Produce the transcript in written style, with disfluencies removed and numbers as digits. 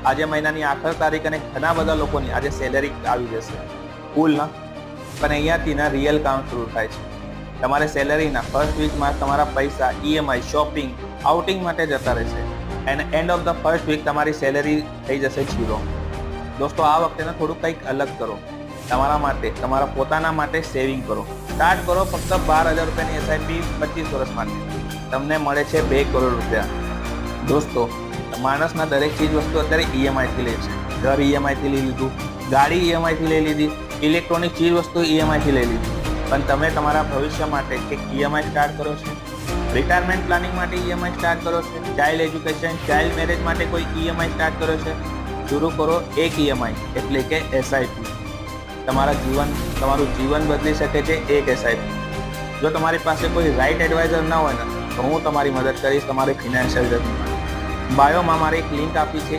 આજે મહિનાની આખર તારીખ અને ઘણા બધા લોકોની આજે સેલેરી આવી જશે કુલ ના, પણ અહીંયાથી ના રિયલ કામ શરૂ થાય છે. તમારે સેલેરીના ફર્સ્ટ વીકમાં તમારા પૈસા ઈએમઆઈ, શોપિંગ, આઉટિંગ માટે જતા રહેશે and end of the first week તમારી સેલેરી થઈ જશે 0. દોસ્તો, આ વખતે થોડું કંઈક અલગ કરો. તમારા માટે, તમારા પોતાના માટે સેવિંગ કરો. સ્ટાર્ટ કરો ફક્ત 12,000 રૂપિયાની એસઆઈપી 25 વર્ષ માટે. તમને મળે છે 2 કરોડ રૂપિયા. દોસ્તો, માણસના દરેક ચીજ વસ્તુ અત્યારે ઈએમઆઈથી લે છે. ઘર ઈએમઆઈથી લઈ લીધું, ગાડી ઈએમઆઈથી લઈ લીધી, ઇલેક્ટ્રોનિક ચીજ વસ્તુ ઈએમઆઈથી લઈ લીધી. પણ તમે તમારા ભવિષ્ય માટે એક ઈએમઆઈ સ્ટાર્ટ કરો છો, રિટાયરમેન્ટ પ્લાનિંગ માટે ઈએમઆઈ સ્ટાર્ટ કરો છો, ચાઇલ્ડ એજ્યુકેશન, ચાઇલ્ડ મેરેજ માટે કોઈ ઈએમઆઈ સ્ટાર્ટ કરો છો, શરૂ કરો એક ઈએમઆઈ એટલે કે એસઆઈપી. તમારું જીવન બદલી શકે છે એક એસઆઈપી. જો તમારી પાસે કોઈ રાઈટ એડવાઇઝર ના હોય ને, તો હું તમારી મદદ કરીશ તમારી ફિનાન્શિયલ જર્નીમાં. બાયોમાં મારી એક લિંક આપી છે.